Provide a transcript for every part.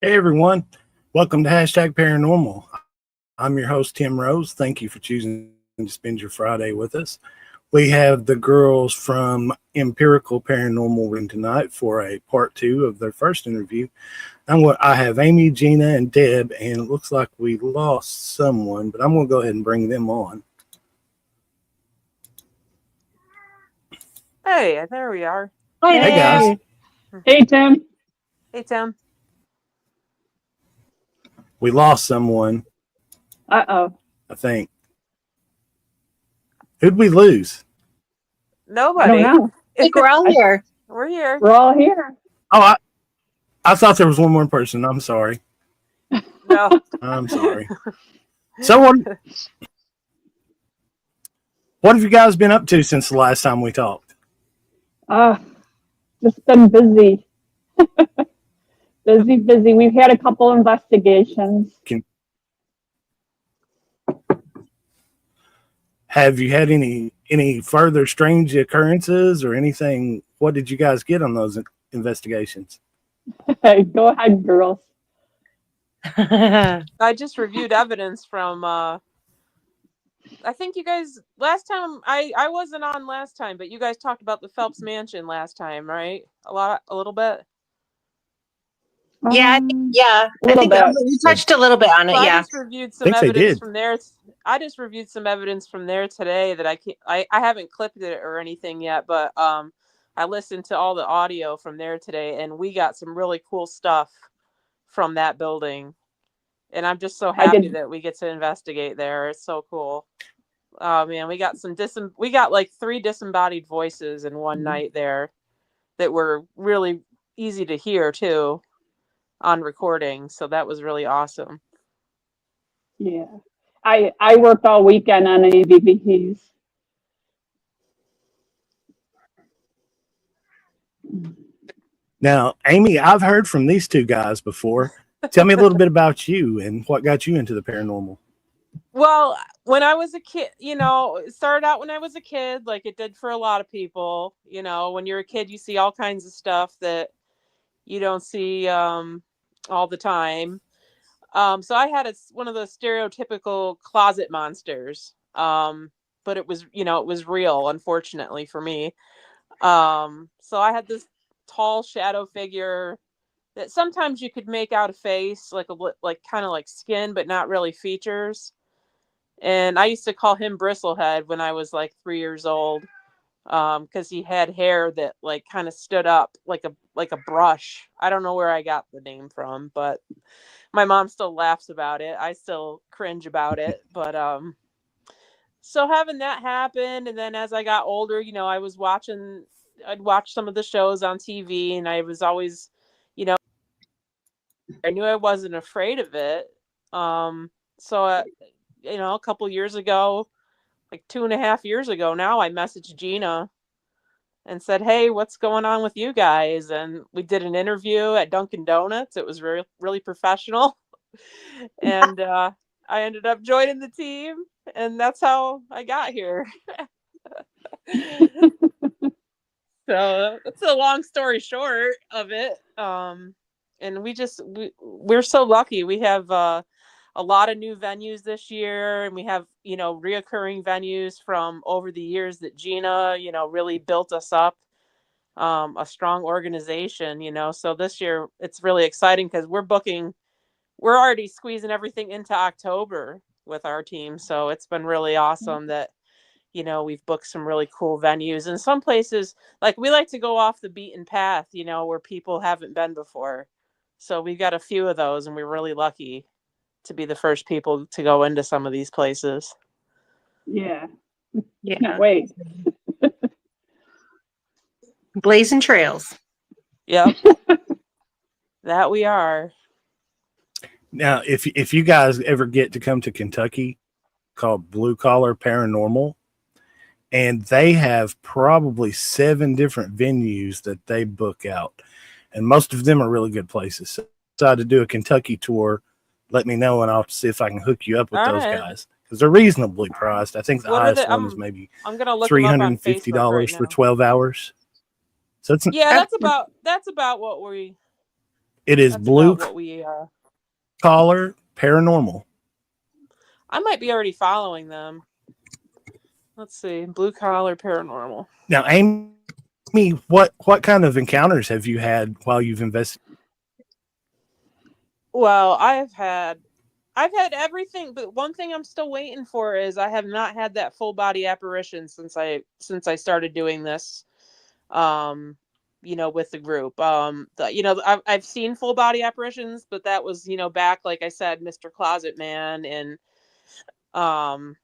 Hey everyone, welcome to Hashtag Paranormal. I'm your host, Tim Rose. Thank you for choosing to spend your Friday with us. We have the girls from Empirical Paranormal Room tonight for a part two of their first interview. I have Amy, Gina, and Deb, and it looks like we lost someone, but I'm going to go ahead and bring them on. Hey, there we are. Hi Hey guys. Hey, Tim. Hey, Tim. We lost someone, Uh-oh. I think. Who'd we lose? Nobody. I don't know. I think we're all here. We're here. We're all here. Oh, I thought there was one more person. I'm sorry. No. I'm sorry. So what have you guys been up to since the last time we talked? Just been busy. busy. We've had a couple investigations. Have you had any further strange occurrences or anything? What did you guys get on those investigations? Go ahead, girls. I just reviewed evidence from I think you guys last time I wasn't on last time, but you guys talked about the Phelps Mansion last time, right? A little bit. Yeah, I think we touched a little bit on it. Well, yeah, I just reviewed some evidence from there. I just reviewed some evidence from there today that I haven't clipped it or anything yet, but I listened to all the audio from there today, and we got some really cool stuff from that building, and I'm just so happy that we get to investigate there. It's so cool. Oh man, we got we got like 3 disembodied voices in one night there that were really easy to hear too on recording, so that was really awesome. Yeah, I worked all weekend on ABBs. Now, Amy, I've heard from these two guys before. Tell me a little bit about you and what got you into the paranormal. Well, when I was a kid, it started out when I was a kid, like it did for a lot of people. When you're a kid, you see all kinds of stuff that you don't see all the time. So I had one of those stereotypical closet monsters, but it was real, unfortunately for me. So I had this tall shadow figure that sometimes you could make out a face, like kind of like skin, but not really features. And I used to call him Bristlehead when I was like 3 years old, because he had hair that like kind of stood up like a brush. I don't know where I got the name from, but my mom still laughs about it. I still cringe about it. But so having that happen, and then as I got older, I'd watch some of the shows on TV, and I was always, I knew I wasn't afraid of it. So a couple years ago, like 2.5 years ago now, I messaged Gina and said, "Hey, what's going on with you guys?" And we did an interview at Dunkin' Donuts. It was really, really professional. And I ended up joining the team, and that's how I got here. So it's a long story short of it. And we're so lucky. We have a lot of new venues this year, and we have reoccurring venues from over the years that Gina really built us up, a strong organization. So this year it's really exciting because we're already squeezing everything into October with our team, so it's been really awesome that we've booked some really cool venues, and some places like we like to go off the beaten path, where people haven't been before. So we've got a few of those, and we're really lucky to be the first people to go into some of these places. Yeah. Can't wait. Blazing trails. Yep. That we are. Now, if you guys ever get to come to Kentucky, called Blue Collar Paranormal, and they have probably 7 different venues that they book out, and most of them are really good places. So decide to do a Kentucky tour, let me know, and I'll see if I can hook you up with those guys, because they're reasonably priced. I think the highest one is maybe $350 for 12 hours. So it's that's about what we. It is That's Blue about what we. Collar Paranormal. I might be already following them. Let's see, Blue Collar Paranormal. Now, Amy, what kind of encounters have you had while you've invested? Well, I've had everything, but one thing I'm still waiting for is I have not had that full body apparition since I started doing this. With the group. I've seen full body apparitions, but that was, back, like I said, Mr. Closet Man, and that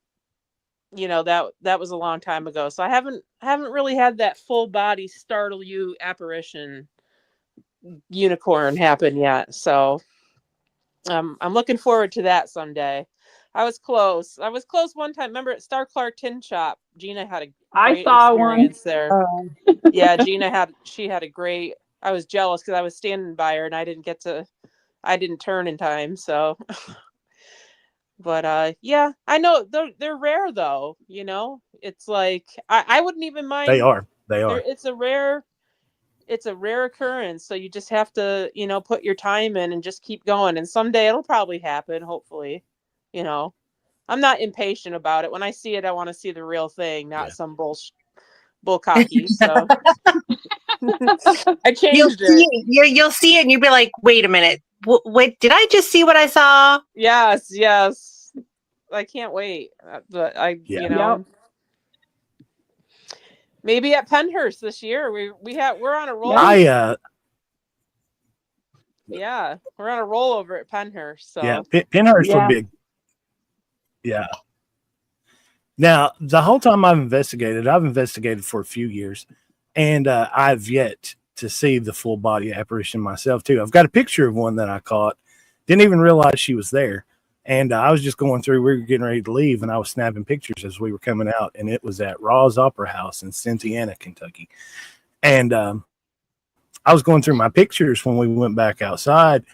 was a long time ago. So I haven't really had that full body startle you apparition unicorn happen yet. So I'm looking forward to that someday. I was close one time. Remember at Star Clark Tin Shop, Gina had a I great saw one. experience there. Yeah, Gina had a great. I was jealous because I was standing by her and I didn't turn in time. So, but yeah, I know they're rare though. It's like I wouldn't even mind. They are. It's a rare occurrence. So you just have to put your time in and just keep going. And someday it'll probably happen. Hopefully, I'm not impatient about it. When I see it, I want to see the real thing, not some bullcocky. So I changed it. You'll see it and you'll be like, wait a minute. Wait, did I just see what I saw? Yes. I can't wait. But maybe at Pennhurst this year. We're on a roll. Yeah, we're on a roll over at Pennhurst. So yeah, Pennhurst would be. Yeah. Now, the whole time I've investigated for a few years, and I've yet to see the full body apparition myself too. I've got a picture of one that I caught. Didn't even realize she was there. And I was just going through, we were getting ready to leave, and I was snapping pictures as we were coming out, and it was at Raw's Opera House in Cynthiana, Kentucky. And I was going through my pictures when we went back outside,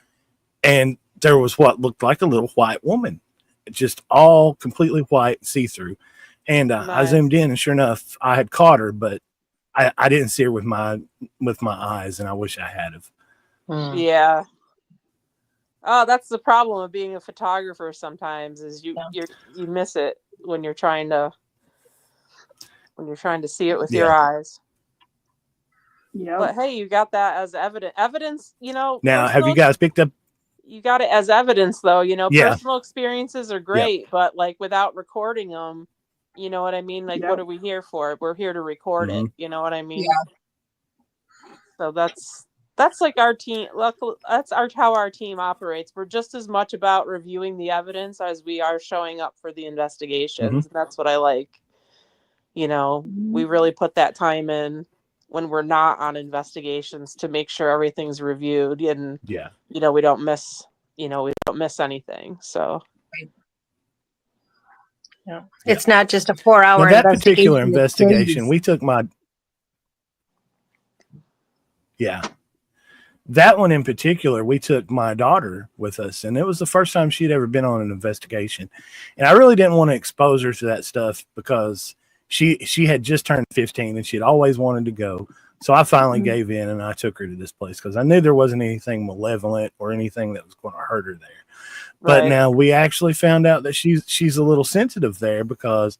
and there was what looked like a little white woman, just all completely white, see-through. And I zoomed in, and sure enough, I had caught her, but I didn't see her with my eyes, and I wish I had have. Yeah. Oh, that's the problem of being a photographer sometimes is you miss it when you're trying to see it with your eyes. Yeah. But hey, you got that as evidence, Now, have you guys picked up? You got it as evidence though, personal experiences are great, but like without recording them, you know what I mean? Like, what are we here for? We're here to record it. You know what I mean? Yeah. So that's like our team. That's how our team operates. We're just as much about reviewing the evidence as we are showing up for the investigations. And that's what I like. We really put that time in when we're not on investigations to make sure everything's reviewed and we don't miss anything. So it's not just a 4-hour that particular investigation. We took that one in particular, we took my daughter with us, and it was the first time she'd ever been on an investigation. And I really didn't want to expose her to that stuff because she had just turned 15 and she'd always wanted to go. So I finally gave in and I took her to this place because I knew there wasn't anything malevolent or anything that was going to hurt her there. But now we actually found out that she's a little sensitive there because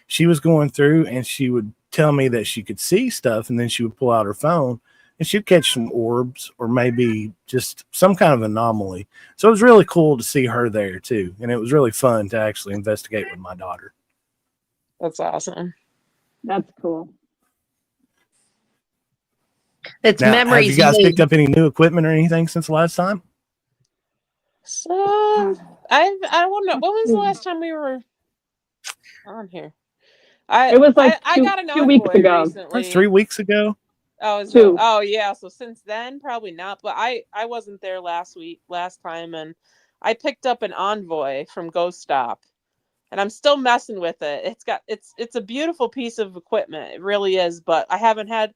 she was going through and she would tell me that she could see stuff, and then she would pull out her phone and she'd catch some orbs or maybe just some kind of anomaly. So it was really cool to see her there too. And it was really fun to actually investigate with my daughter. That's awesome. That's cool. It's memories. Have you guys picked up any new equipment or anything since the last time? So I don't know. When was the last time we were on here? It was like I got an 2 weeks ago. recently. 3 weeks ago. Oh yeah. So since then, probably not. But I wasn't there last time, and I picked up an Envoy from Ghost Stop, and I'm still messing with it. It's a beautiful piece of equipment. It really is. But I haven't had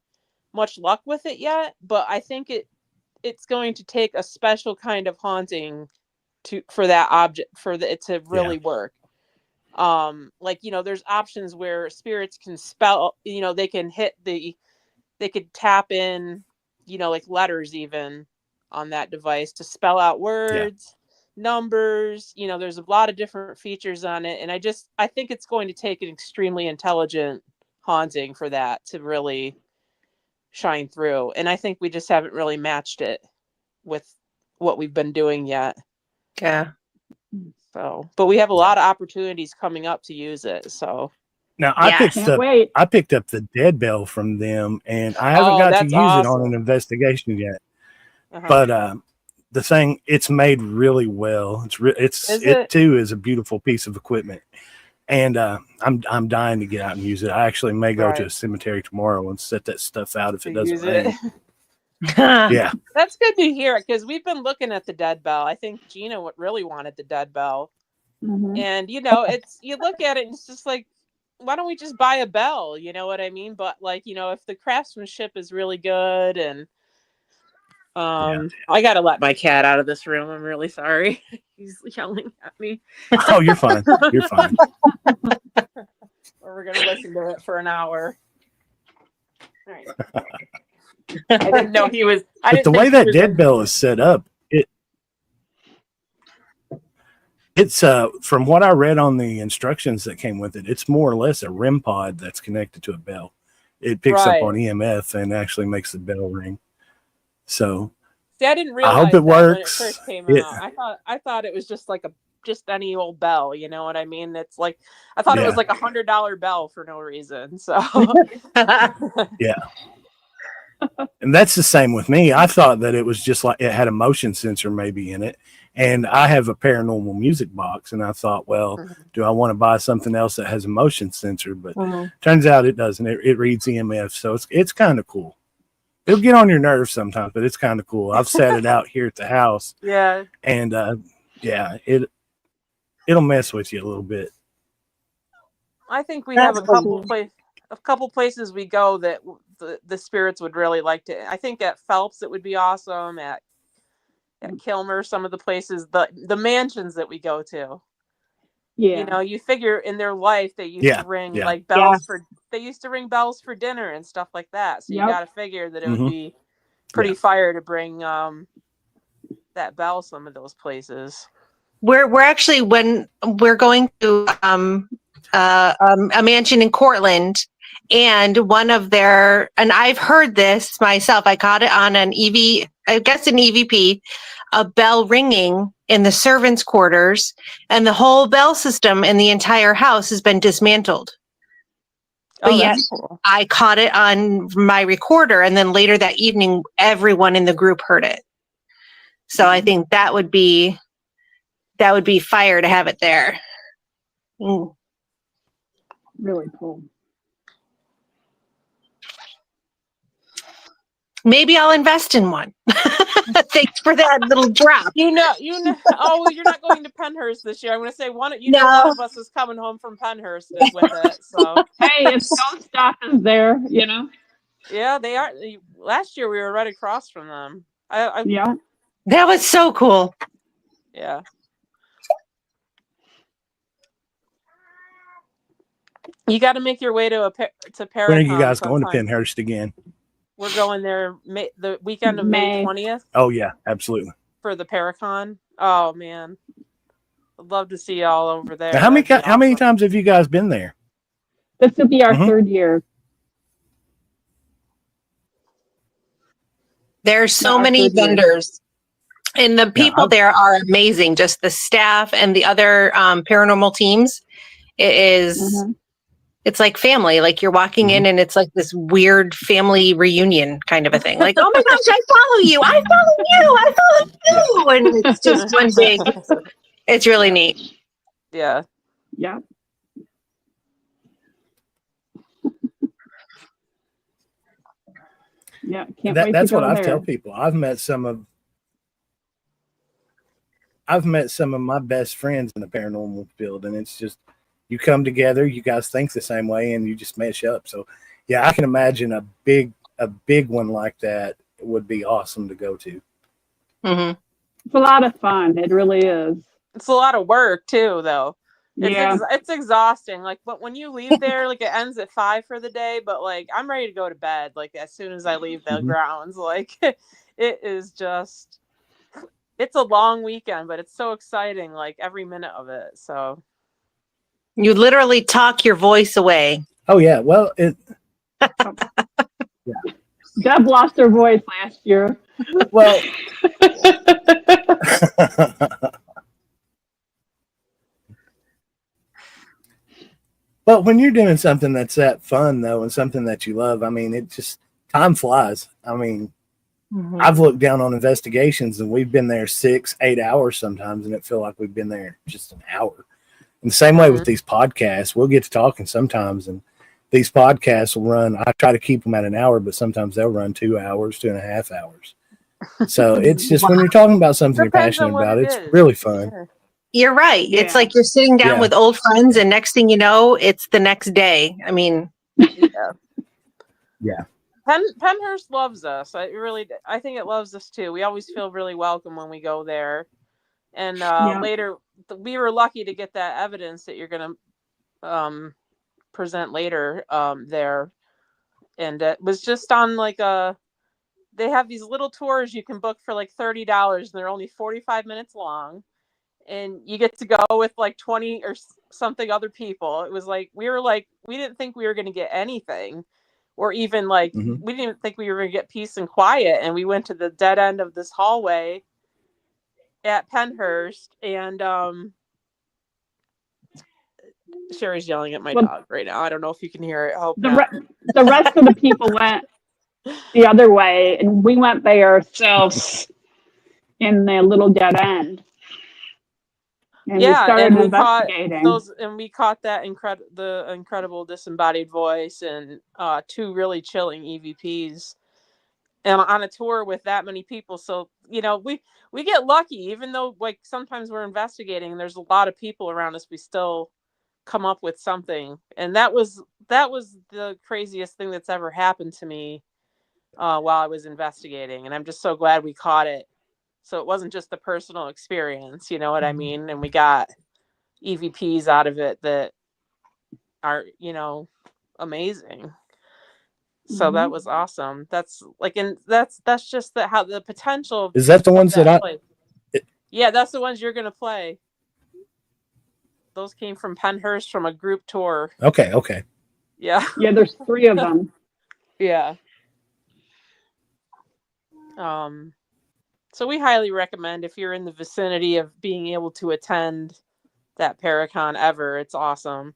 much luck with it yet. But I think it's going to take a special kind of haunting for that object it to really work. There's options where spirits can spell, they can they could tap in, like letters even, on that device to spell out words, numbers. You know, there's a lot of different features on it, and I think it's going to take an extremely intelligent haunting for that to really shine through. And I think we just haven't really matched it with what we've been doing yet. Yeah. So, but we have a lot of opportunities coming up to use it. So now I Wait. picked up the dead bell from them, and I haven't got to use it on an investigation yet. But the thing, it's made really well. It too is a beautiful piece of equipment, and I'm dying to get out and use it. I actually may go to a cemetery tomorrow and set that stuff out if it doesn't rain. Yeah, that's good to hear, because we've been looking at the dead bell. I think Gina really wanted the dead bell, and you know, you look at it and it's just like, why don't we just buy a bell? You know what I mean? But like, you know, if the craftsmanship is really good, and I gotta let my cat out of this room. I'm really sorry. He's yelling at me. Oh, you're fine. You're fine. Or we're gonna listen to it for an hour. All right. I didn't know he was. But the way that dead bell is set up, it's from what I read on the instructions that came with it, it's more or less a REM pod that's connected to a bell. It picks up on EMF and actually makes the bell ring. So, see, I didn't realize I hope it works. when it first came out. I thought it was just like just any old bell. You know what I mean? It's like, I thought it was like $100 bell for no reason. So, yeah. And that's the same with me. I thought that it was just like it had a motion sensor maybe in it. And I have a paranormal music box, and I thought, well, do I want to buy something else that has a motion sensor? But turns out it doesn't. It reads EMF, so it's kind of cool. It'll get on your nerves sometimes, but it's kind of cool. I've set it out here at the house. Yeah. And it'll mess with you a little bit. I think we have a couple places we go that the spirits would really like to. I think at Phelps it would be awesome. At Kilmer, some of the places, the mansions that we go to. Yeah. You know, you figure in their life they used to ring like bells they used to ring bells for dinner and stuff like that. So you got to figure that it would be pretty fire to bring that bell some of those places. We're actually, when we're going to a mansion in Cortland, and one of their, and I've heard this myself, I caught it on an EVP, a bell ringing in the servants' quarters, and the whole bell system in the entire house has been dismantled. But yet I caught it on my recorder, and then later that evening, everyone in the group heard it. So I think that would be fire to have it there. Really cool. Maybe I'll invest in one. Thanks for that little drop. You know. Oh, you're not going to Penhurst this year. I'm going to say one of us is coming home from Penhurst with it. So hey, if Ghost Stuff is there, you know. Yeah, they are. Last year we were right across from them. Yeah, that was so cool. Yeah. You got to make your way to Paracon. When are you guys going to Penhurst again? We're going there the weekend of May 20th. Oh, yeah, absolutely. For the Paracon. Oh, man. I'd love to see you all over there. Now, how many times have you guys been there? This will be our third year. There's so many vendors. And the people there are amazing. Just the staff and the other paranormal teams. It is... It's like family, like you're walking in and it's like this weird family reunion kind of a thing. Like, oh my gosh, I follow you. I follow you. And it's just one big, it's really neat. Yeah. Yeah. Yeah. Can't wait that's to go what I there. tell people. I've met some of my best friends in the paranormal field, and it's just, you come together, you guys think the same way, and you just mesh up. So, yeah, I can imagine a big one like that would be awesome to go to. It's a lot of fun. It really is. It's a lot of work too, though. Yeah, it's exhausting. Like, but when you leave there, like it ends at 5 for the day, but like I'm ready to go to bed. Like as soon as I leave the grounds, like it is just it's a long weekend, but it's so exciting, like every minute of it. So You literally talk your voice away. Oh yeah. Well, Deb lost her voice last year. well. But when you're doing something that's that fun though, and something that you love, I mean, it just time flies. I mean, I've looked down on investigations and we've been there 6-8 hours sometimes, and it feel like we've been there just an hour. And the same way with these podcasts, we'll get to talking sometimes, and these podcasts will run. I try to keep them at an hour, but sometimes they'll run 2 hours, 2.5 hours. So it's just when you're talking about something you're Depends on passionate what about, it it's is. really fun. Yeah. You're right. It's Yeah. like you're sitting down Yeah. with old friends, and next thing you know, it's the next day. I mean, Yeah. Yeah. Pennhurst loves us. I think it loves us too. We always feel really welcome when we go there. And later, we were lucky to get that evidence that you're going to present later there. And it was just on like they have these little tours you can book for like $30, and they're only 45 minutes long. And you get to go with like 20 or something other people. It was like, we didn't think we were going to get anything, or even like, we didn't think we were going to get peace and quiet. And we went to the dead end of this hallway at Pennhurst, and Sherry's yelling at my dog right now. I don't know if you can hear it. I hope not. The rest of the people went the other way, and we went by ourselves in the little dead end. And we started investigating. We caught that incredible disembodied voice and 2 really chilling EVPs, and on a tour with that many people. So we get lucky, even though like sometimes we're investigating and there's a lot of people around us, we still come up with something. And that was the craziest thing that's ever happened to me while I was investigating, and I'm just so glad we caught it. So it wasn't just a personal experience, you know what I mean? And we got EVPs out of it that are, amazing. So that was awesome. That's like, and that's just how the potential. Is that the ones that yeah, that's the ones you're going to play. Those came from Pennhurst from a group tour. Okay. Yeah. Yeah, there's 3 of them. Yeah. So we highly recommend, if you're in the vicinity of being able to attend that Paracon ever, it's awesome.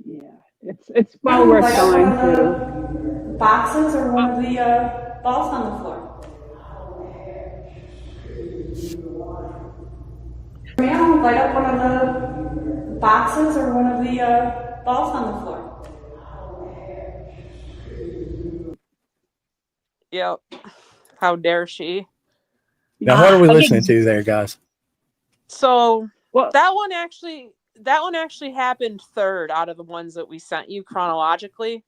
Yeah, it's well worth going to. Boxes or one of the balls on the floor. Ma'am, light up one of the boxes or one of the balls on the floor. Yep. How dare she? Now, what are we listening to there, guys? So that one actually happened third out of the ones that we sent you chronologically.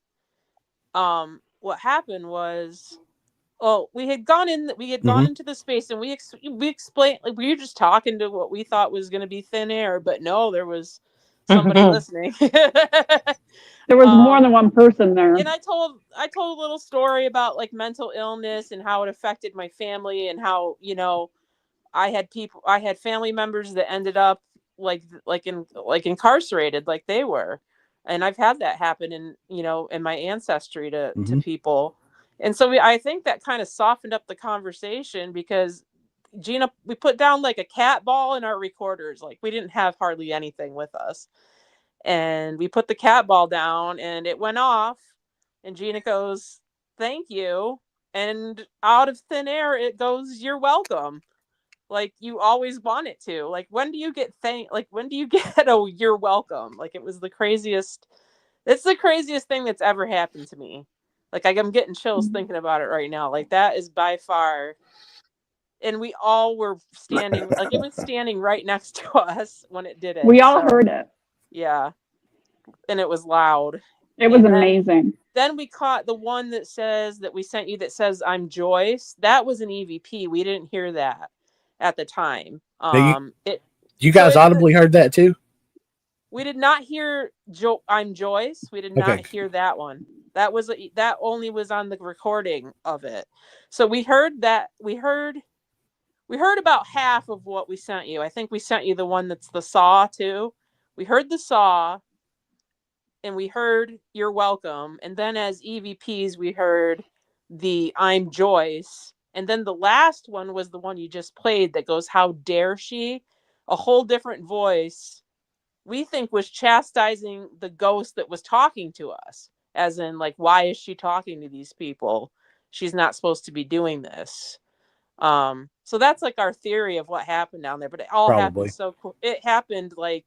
What happened was, we had gone into the space, and we explained, like, we were just talking to what we thought was going to be thin air, but no, there was somebody listening. There was more than one person there. And I told a little story about like mental illness and how it affected my family, and how, I had family members that ended up like incarcerated, like they were. And I've had that happen in my ancestry to people. And so I think that kind of softened up the conversation, because Gina, we put down like a cat ball in our recorders. Like, we didn't have hardly anything with us. And we put the cat ball down, and it went off, and Gina goes, "Thank you." And out of thin air, it goes, "You're welcome." Like, you always want it to. Like, when do you get a "you're welcome"? Like, it was the craziest. It's the craziest thing that's ever happened to me. Like, I'm getting chills thinking about it right now. Like, that is by far. And we all were standing, like, it was standing right next to us when it did it. We all heard it. Yeah. And it was loud. It was amazing. Then we caught the one that we sent you that says, "I'm Joyce." That was an EVP. We didn't hear that at the time. You guys audibly heard that too? We did not hear "I'm Joyce." We did not hear that one. That only was on the recording of it. So we heard that. We heard we heard about half of what we sent you. I think we sent you the one that's the saw too. We heard the saw, and we heard You're Welcome. And then as EVPs, we heard the I'm Joyce. And then the last one was the one you just played that goes, How dare she? A whole different voice, we think, was chastising the ghost that was talking to us. As in, like, why is she talking to these people? She's not supposed to be doing this. So that's like our theory of what happened down there. But it all happened so cool. It happened like,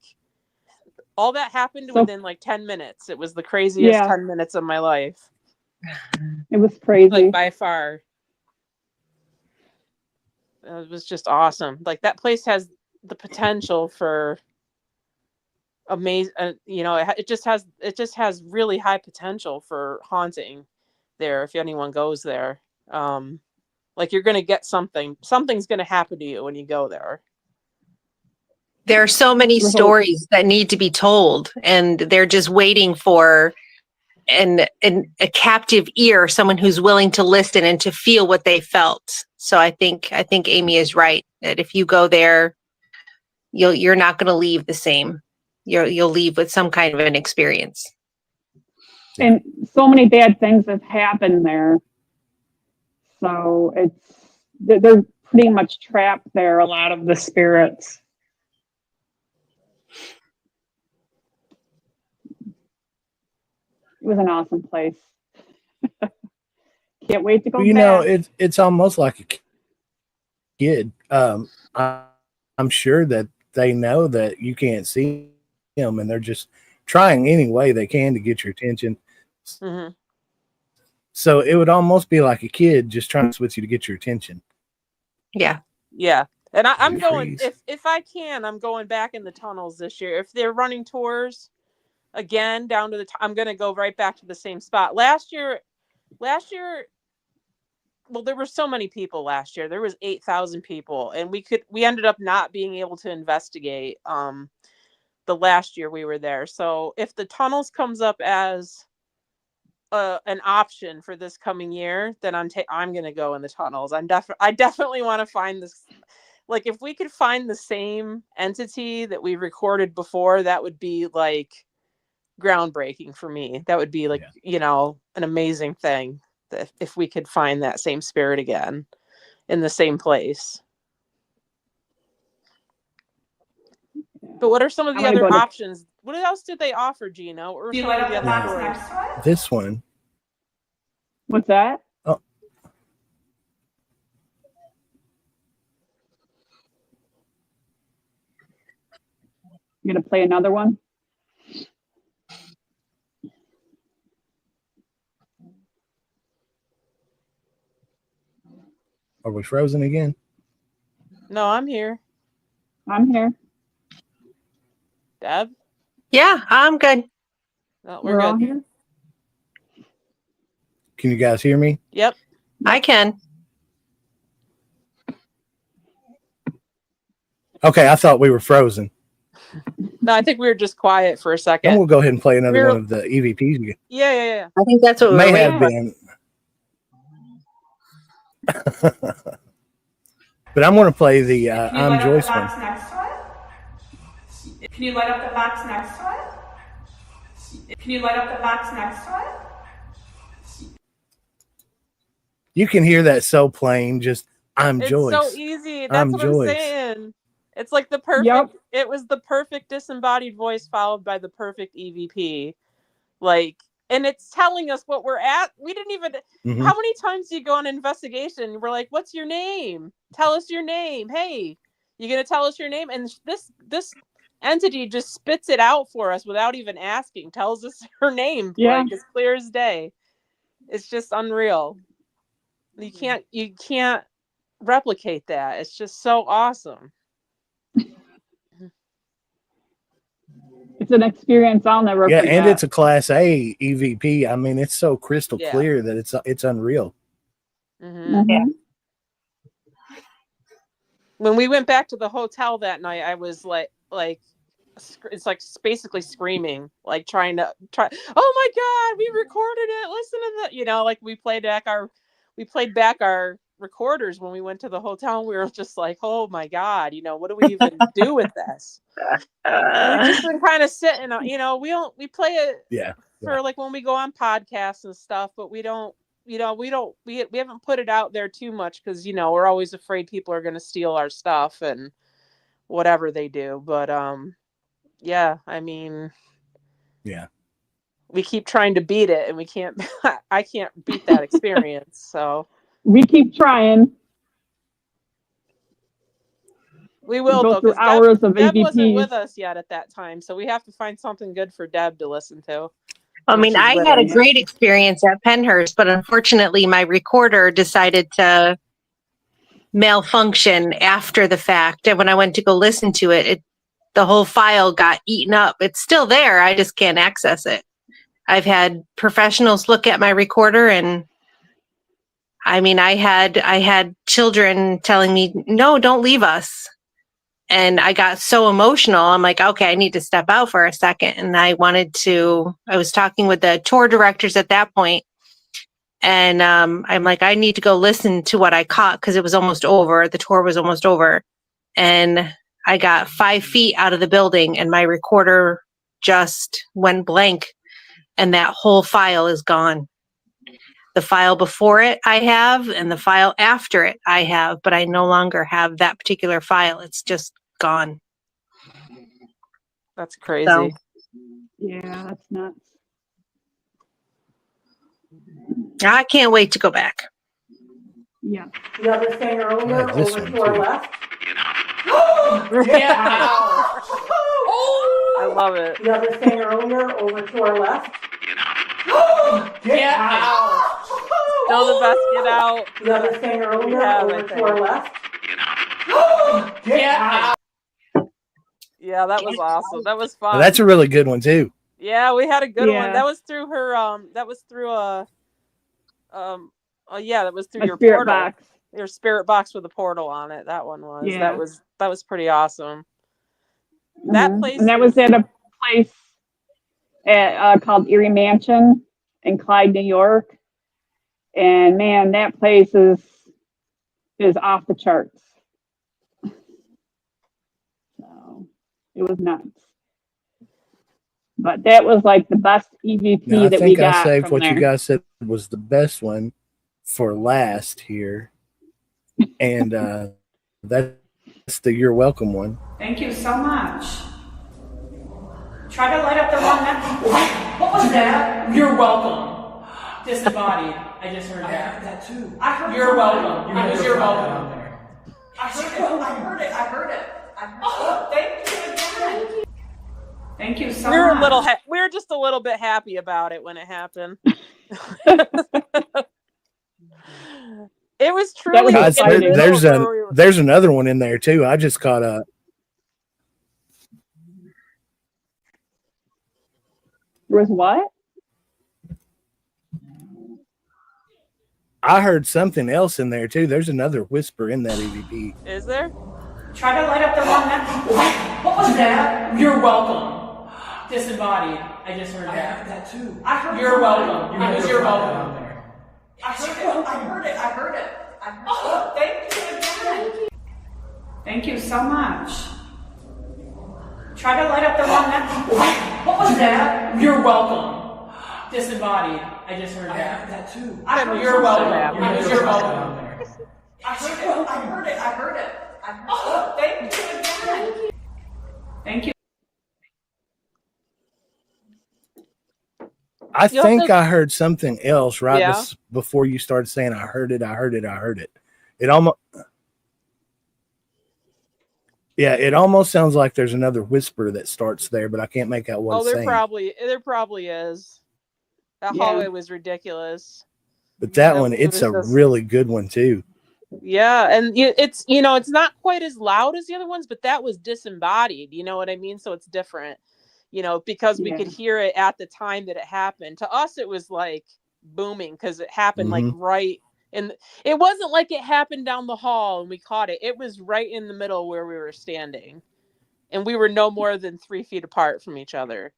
all that happened within like 10 minutes. It was the craziest 10 minutes of my life. It was crazy. Like, by far. It was just awesome. Like, that place has the potential for amazing, you know, it just has really high potential for haunting there if anyone goes there. Like, you're going to get something's going to happen to you when you go there. There are so many stories that need to be told, and they're just waiting for a captive ear, someone who's willing to listen and to feel what they felt. So I think Amy is right that if you go there, you're not going to leave the same. You'll leave with some kind of an experience. And so many bad things have happened there. So they're pretty much trapped there, a lot of the spirits. It was an awesome place. Can't wait to go back. You know, it's almost like a kid. I'm sure that they know that you can't see them, and they're just trying any way they can to get your attention. Mm-hmm. So it would almost be like a kid just trying to switch you to get your attention. Yeah. Yeah. And I'm going, if I can, I'm going back in the tunnels this year. If they're running tours again down to I'm going to go right back to the same spot. Last year, well, there were so many people last year. There was 8,000 people, and we ended up not being able to investigate the last year we were there. So if the tunnels comes up as an option for this coming year, then I'm going to go in the tunnels. I definitely want to find this. Like, if we could find the same entity that we recorded before, that would be like groundbreaking for me. That would be like, you know, an amazing thing, that if we could find that same spirit again in the same place. But what are some of the other options? What else did they offer, Gino? Or do you light up the box next to it? This one. What's that? Oh. You gonna play another one? Are we frozen again? No, I'm here. I'm here. Deb? Yeah, I'm good. No, we're good. All here. Can you guys hear me? Yep. I can. Okay, I thought we were frozen. No, I think we were just quiet for a second. Then we'll go ahead and play another one of the EVPs. Yeah. I think that's what May have been. But I'm going to play the I'm Joyce one. Can you light up the box next to it? Can you light up the box next to it? You can hear that so plain. Just I'm Joyce. It's so easy. That's what Joyce. I'm saying. It's like the perfect. Yep. It was the perfect disembodied voice followed by the perfect EVP. Like, and it's telling us what we're at. We didn't even. Mm-hmm. How many times do you go on an investigation? We're like, "What's your name? Tell us your name." Hey, you gonna tell us your name? And this entity just spits it out for us without even asking. Tells us her name. Yeah. Like, as clear as day. It's just unreal. You can't replicate that. It's just so awesome. It's an experience I'll never forget. And it's a Class A EVP. I mean, it's so crystal clear that it's unreal. Mm-hmm. Yeah. When we went back to the hotel that night, I was like it's like basically screaming, like trying. Oh my God, we recorded it. Listen to that. You know, like we played back our recorders when we went to the hotel, and we were just like, oh my God, what do we even do with this? We've just been kind of sitting on, we play it for like when we go on podcasts and stuff, but we don't, we haven't put it out there too much because, we're always afraid people are going to steal our stuff and whatever they do. But, yeah, I mean, we keep trying to beat it and we can't, I can't beat that experience. So we keep trying. We will go though, through because hours of Deb EVPs. wasn't with us yet at that time, so we have to find something good for Deb to listen to. I mean, I had a great experience at Pennhurst, but unfortunately my recorder decided to malfunction after the fact. And when I went to go listen to it, the whole file got eaten up. It's still there. I just can't access it. I've had professionals look at my recorder, and I mean, I had children telling me, no, don't leave us. And I got so emotional. I'm like, okay, I need to step out for a second. And I was talking with the tour directors at that point, and I'm like, I need to go listen to what I caught because it was almost over. The tour was almost over. And I got 5 feet out of the building and my recorder just went blank, and that whole file is gone. The file before it I have, and the file after it I have, but I no longer have that particular file. It's just gone. That's crazy. So, yeah, that's nuts. I can't wait to go back. Yeah. The other thing earlier, this over one to our too. left. Get out. I love it. The other thing earlier, over to our left. Get out. Still the best get out. The other thing earlier, over to our left. Get out. Yeah, that was awesome. That was fun. Well, that's a really good one too. Yeah, we had a good one. That was through her. That was through that was through your spirit portal. box. Your spirit box with a portal on it. That one was. Yeah. That was pretty awesome. That place. And that was at a place called Eerie Mansion in Clyde, New York. And man, that place is off the charts. So it was nuts. But that was like the best EVP Now, that we got. I saved from what there. you guys said was the best one for last here. And that's the You're Welcome one. Thank you so much. Try to light up the one next. What was that? You're welcome. Disembodied. I just heard that. I heard that too. I heard You're welcome. You're welcome. I heard it. Oh, thank you again. Thank you so much. We were just a little bit happy about it when it happened. It was truly. There's another one in there too. I just caught up. There was what? I heard something else in there too. There's another whisper in that EVP. Is there? Try to light up the one next. What was that? You're welcome. Disembodied. I just heard I that. heard that too. I heard You're welcome. You're welcome. I heard it. Oh, thank you again. Thank you so much. Try to light up the one next. What was that? You're welcome. Disembodied. I just heard I that. heard that too. You're welcome. You're welcome. I heard it. Oh, thank you again. Thank you. I think I heard something else before you started saying I heard it. It almost it almost sounds like there's another whisper that starts there, but I can't make out what it's saying. There probably is. That hallway was ridiculous. But that one, it's a really good one too. Yeah, and it's it's not quite as loud as the other ones, but that was disembodied. You know what I mean? So it's different. Because we could hear it at the time that it happened. To us, it was like booming because it happened like right in. It wasn't like it happened down the hall and we caught it. It was right in the middle where we were standing, and we were no more than 3 feet apart from each other.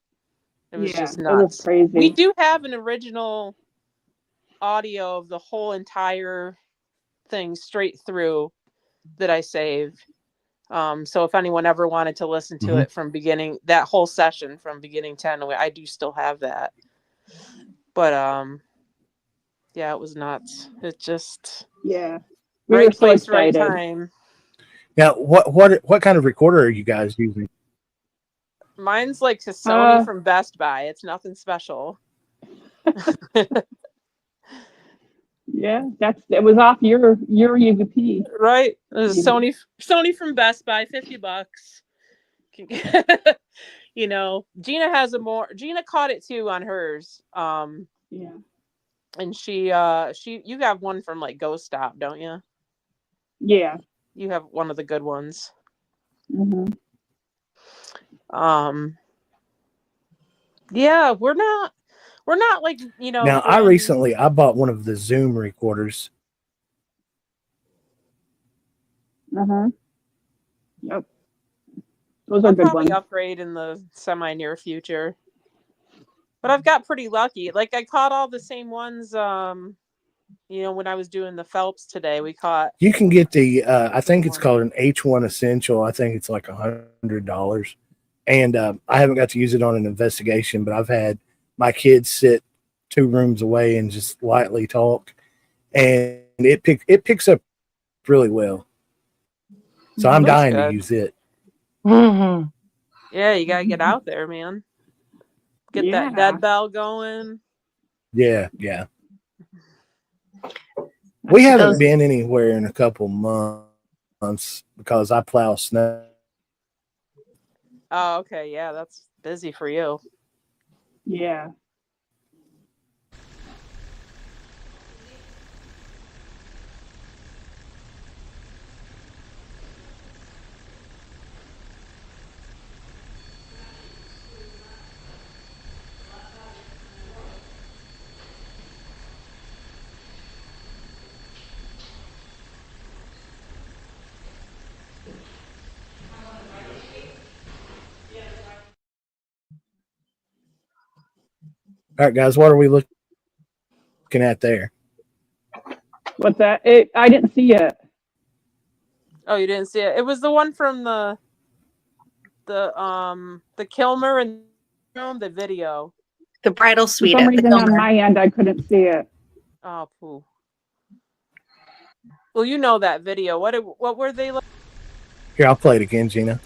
It was just nuts. It was crazy. We do have an original audio of the whole entire things straight through that I saved. So if anyone ever wanted to listen to it from beginning, that whole session from beginning to end, I do still have that. But yeah, it was nuts. It just we right were so place, right excited. time. Now, what kind of recorder are you guys using? Mine's like a Sony from Best Buy. It's nothing special. Yeah, it was off your UVP. Right. It was Sony from Best Buy, $50. You know, Gina caught it too on hers. Yeah. And she you have one from like Ghost Stop, don't you? Yeah. You have one of the good ones. Mm-hmm. Yeah, we're not like, you know. Now, I bought one of the Zoom recorders. Yep. Those are I'll good probably ones. upgrade in the semi near future. But I've got pretty lucky. Like I caught all the same ones. You know, when I was doing the Phelps today, we caught. You can get the I think it's called an H1 Essential. I think it's like $100. And I haven't got to use it on an investigation, but I've had my kids sit 2 rooms away and just lightly talk, and it picks up really well. So I'm dying to use it. Mm-hmm. Yeah, you gotta get out there, man. Get that dead bell going. Yeah. We haven't been anywhere in a couple months because I plow snow. Oh, okay. Yeah, that's busy for you. Yeah. All right, guys, what are we looking at there? What's that? I didn't see it. Oh, you didn't see it? It was the one from the Kilmer and the video. The bridal suite. For some reason on my end, I couldn't see it. Oh, poo. Well, you know that video. What were they like? Here, I'll play it again, Gina.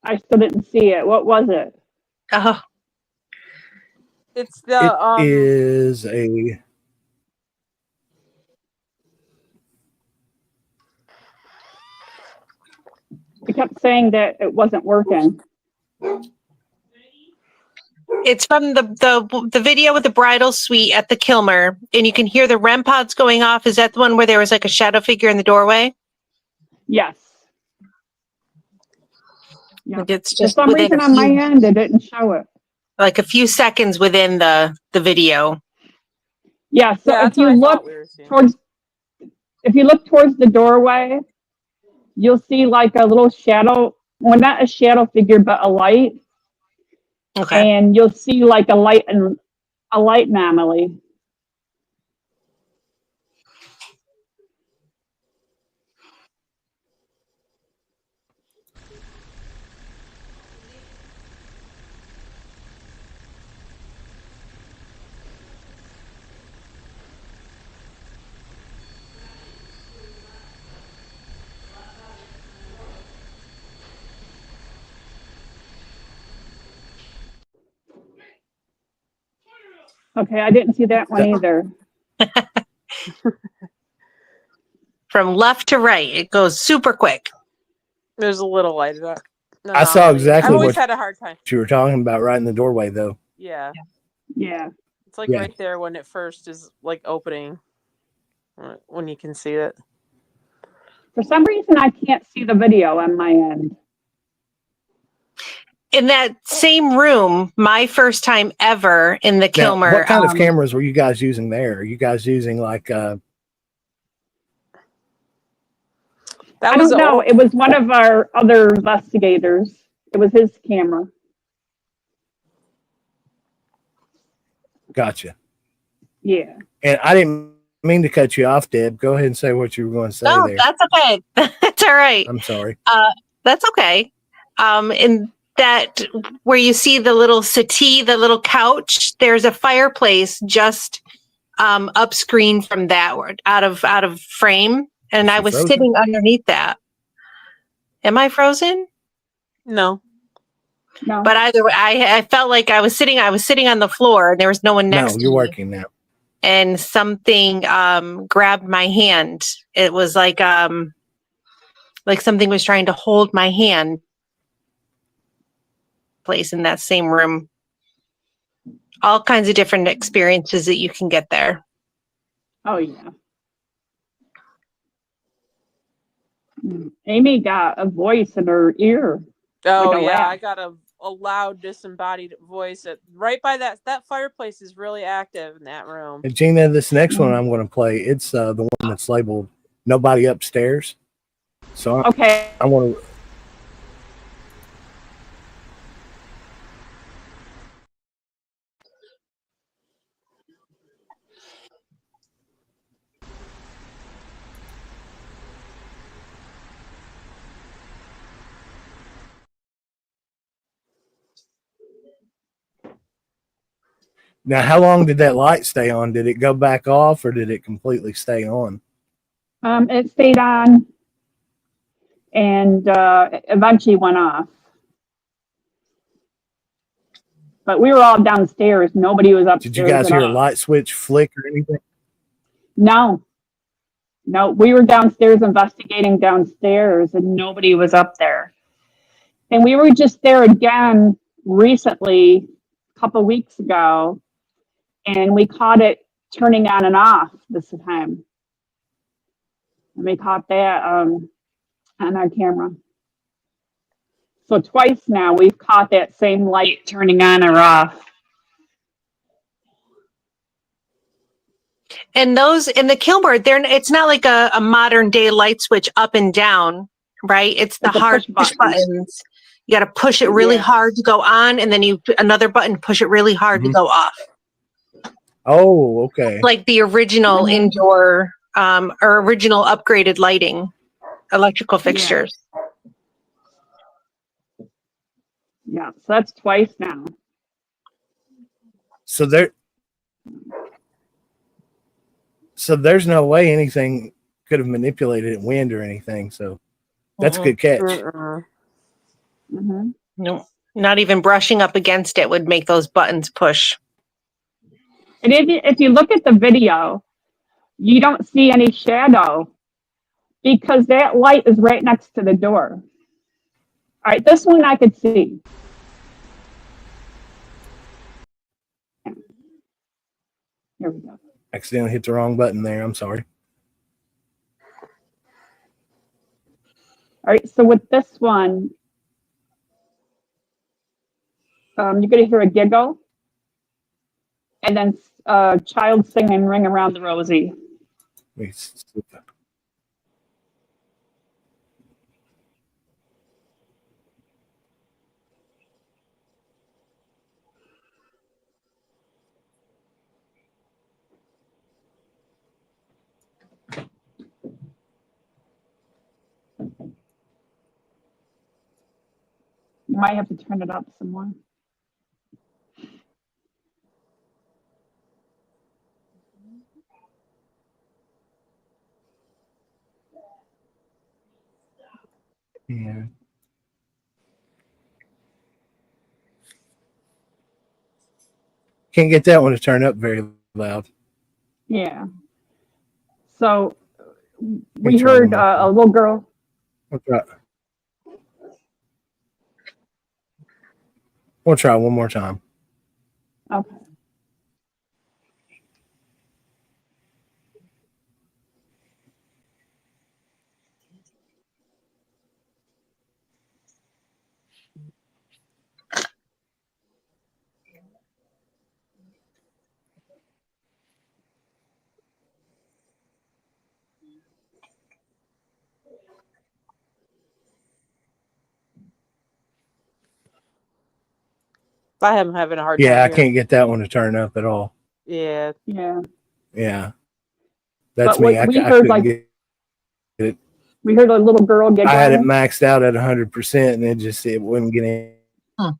I still didn't see it. What was it? Oh. It's the It is a. It kept saying that it wasn't working. It's from the video with the bridal suite at the Kilmer, and you can hear the REM pods going off. Is that the one where there was like a shadow figure in the doorway? Yes. Yeah. It's just for some reason on my end, it didn't show it. Like a few seconds within the video. Yeah. So if you look towards the doorway, you'll see like a little shadow. Well, not a shadow figure, but a light. Okay. And you'll see like a light anomaly. Okay, I didn't see that one either. From left to right, it goes super quick. There's a little light of that. I saw exactly I've always what had a hard time. You were talking about right in the doorway, though. Yeah. Yeah. It's like right there when it first is like opening, when you can see it. For some reason, I can't see the video on my end. in that same room, my first time ever in the Now, Kilmer. what kind of cameras were you guys using there? Are you guys using like I don't know. It was one of our other investigators. It was his camera. Gotcha. Yeah. And I didn't mean to cut you off, Deb. Go ahead and say what you were going to say there. That's okay. That's all right. I'm sorry. That's okay. In that where you see the little settee, the little couch, there's a fireplace just up screen from that, out of frame, and I was frozen? sitting underneath that. Am I frozen? No. No. But either way, I felt like I was sitting on the floor, and there was no one next to me. No, you're working now. And something grabbed my hand. It was like something was trying to hold my hand. Place in that same room. All kinds of different experiences that you can get there. Oh, yeah. Amy got a voice in her ear. Oh, like a yeah. laugh. I got a loud, disembodied voice right by that fireplace is really active in that room. And Gina, this next one I'm going to play, it's the one that's labeled "Nobody Upstairs." So Okay. I want to. Now, how long did that light stay on? Did it go back off, or did it completely stay on? It stayed on and eventually went off. But we were all downstairs. Nobody was upstairs. Did you guys hear all. a light switch flick or anything? No. No, we were downstairs investigating downstairs and nobody was up there. And we were just there again recently, a couple weeks ago, and we caught it turning on and off this time. And we caught that on our camera. So twice now we've caught that same light turning on or off. And those in the Kilmer, it's not like a modern day light switch up and down, right? It's the hard push buttons. You got to push it really hard to go on, and then another button, push it really hard to go off. Oh, okay. Like the original indoor or original upgraded lighting, electrical fixtures. Yeah, so that's twice now. So there's no way anything could have manipulated it, wind or anything. So that's a good catch. Mm-hmm. No, not even brushing up against it would make those buttons push. And if you look at the video, you don't see any shadow because that light is right next to the door. All right, this one I could see. Here we go. Accidentally hit the wrong button there. I'm sorry. All right, so with this one, you're going to hear a giggle and then a child singing Ring Around the Rosie. You might have to turn it up some more. Yeah. Can't get that one to turn up very loud. Yeah. So we heard a little girl. We'll try one more time. Okay. I am having a hard time. Yeah, I hearing. can't get that one to turn up at all. Yeah. Yeah. Yeah. That's But me. I we heard couldn't like get it. we heard a little girl giggling. I had it maxed out at 100%, and it wouldn't get in. Huh.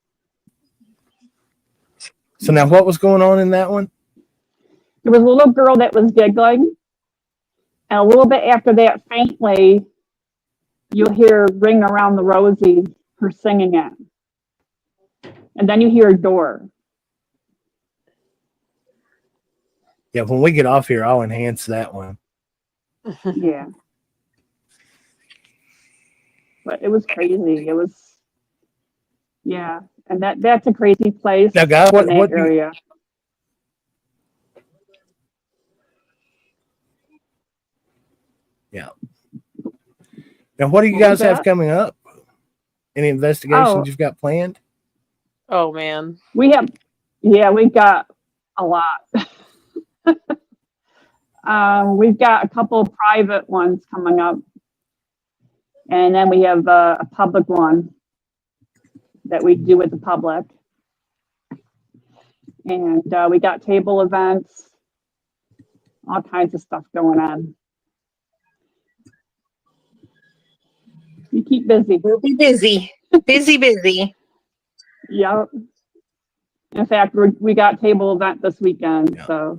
So now, what was going on in that one? There was a little girl that was giggling, and a little bit after that, faintly, you'll hear "Ring Around the Rosie," her singing it, and then you hear a door. Yeah, when we get off here, I'll enhance that one. Yeah. But it was crazy. It was, yeah, and that's a crazy place. Now, guys, in that area. Yeah. Now, what do you What guys was have that? coming up? Any investigations you've got planned? Oh man. We got a lot. We've got a couple private ones coming up, and then we have a public one that we do with the public. And we got table events, all kinds of stuff going on. You keep busy. We'll be busy. Busy. Yep. In fact, we got table event this weekend, Yeah. so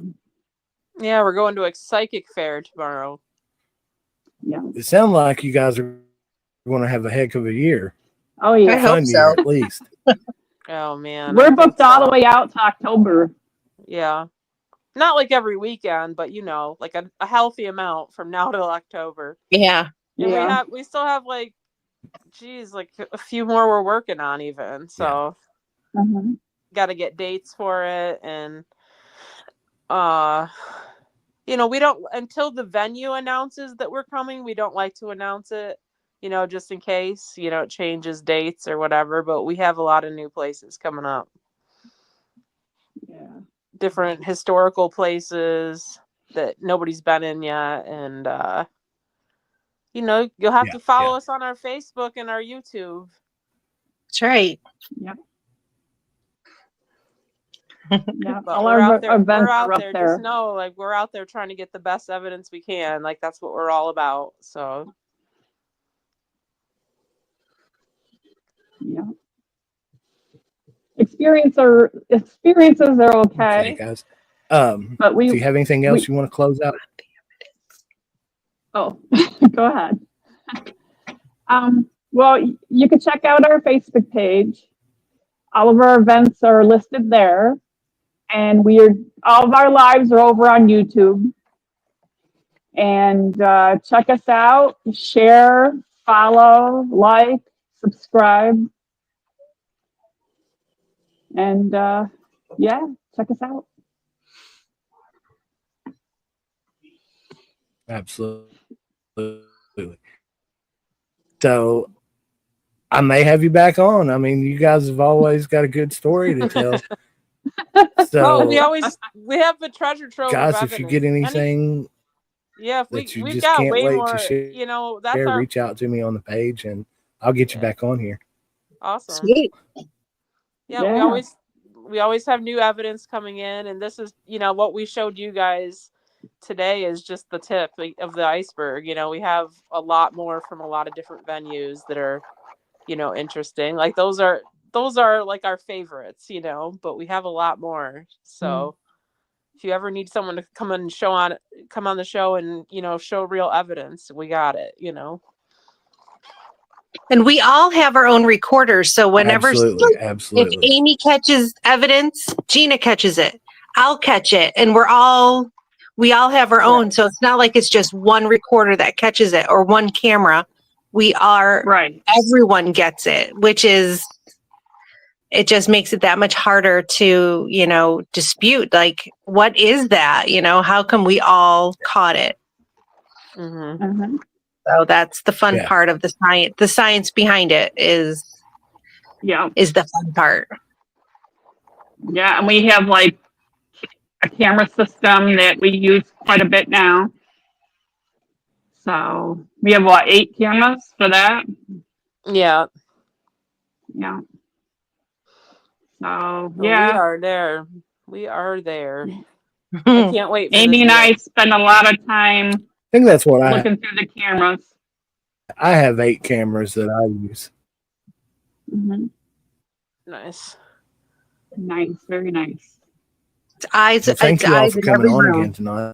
Yeah, we're going to a psychic fair tomorrow. yeah. It sounds like you guys are going to have a heck of a year. Oh I yeah. hope Fun so. year, at least. Oh man. We're I think booked all so. the way out to October. Yeah. Not like every weekend, but like a healthy amount from now till October. Yeah. And Yeah. we still have like a few more we're working on even. So Mhm. got to get dates for it, and we don't, until the venue announces that we're coming, we don't like to announce it, just in case it changes dates or whatever. But we have a lot of new places coming up, Yeah. different historical places that nobody's been in yet, and you'll have to follow us on our Facebook and our YouTube. That's right. Yep. But All we're our out there. events We're out are up there. there. Just know, like, we're out there trying to get the best evidence we can. Like, that's what we're all about. So, Yeah. Experiences are okay. Okay, guys. But do you have anything else you want to close out? Oh, go ahead. Well, you can check out our Facebook page. All of our events are listed there, and all of our lives are over on YouTube. And check us out, share, follow, like, subscribe, and check us out. Absolutely. So I may have you back on. I mean, you guys have always got a good story to tell. So we have the treasure trove. guys, of if you get anything if that you we've just got can't way wait more, to share, that's our reach out to me on the page and I'll get you back on here. awesome. Sweet. Yeah, we always have new evidence coming in, and this is, what we showed you guys today is just the tip of the iceberg. We have a lot more from a lot of different venues that are, interesting. Like those are like our favorites, but we have a lot more. So if you ever need someone to come on the show and, show real evidence, we got it, And we all have our own recorders. So whenever Absolutely. if Amy catches evidence, Gina catches it. I'll catch it. And we all have our own. So it's not like it's just one recorder that catches it or one camera. We are Right. Everyone gets it, it just makes it that much harder to, dispute. Like, what is that? How come we all caught it? Mm-hmm. Mm-hmm. So that's the fun part of the science. The science behind it is the fun part. Yeah, and we have like a camera system that we use quite a bit now. So we have 8 cameras for that? Yeah. Yeah. So We yeah, are there. We are there. I can't wait for Amy and I spend a lot of time I think that's what looking through the cameras. I have 8 cameras that I use. Hmm. Nice. Nice, very nice. It's eyes, Well, thank it's you all eyes for in coming every on room. again tonight.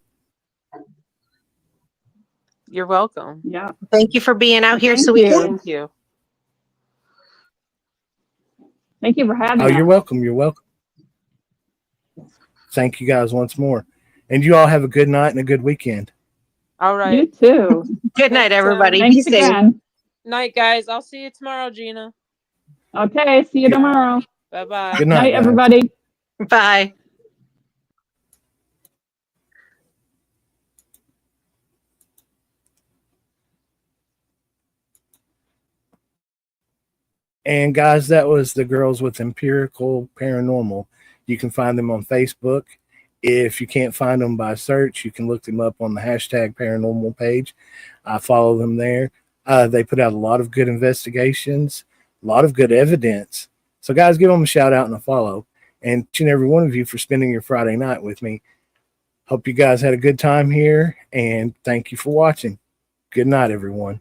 You're welcome. Yeah. Thank you for being out here Thank so we you. can. Thank you. Thank you for having Oh, us. you're welcome. You're welcome. Thank you guys once more. And you all have a good night and a good weekend. All right. You too. Good night, Thanks, everybody. Be Thanks safe. again. Night, guys. I'll see you tomorrow, Gina. Okay, see you tomorrow. Bye-bye. Good night, Night, guys. everybody. Bye. And guys, that was the Girls with Empirical Paranormal. You can find them on Facebook. If you can't find them by search, you can look them up on the hashtag paranormal page. I follow them there. They put out a lot of good investigations, a lot of good evidence. So guys, give them a shout out and a follow. And each and every one of you for spending your Friday night with me. Hope you guys had a good time here, and thank you for watching. Good night, everyone.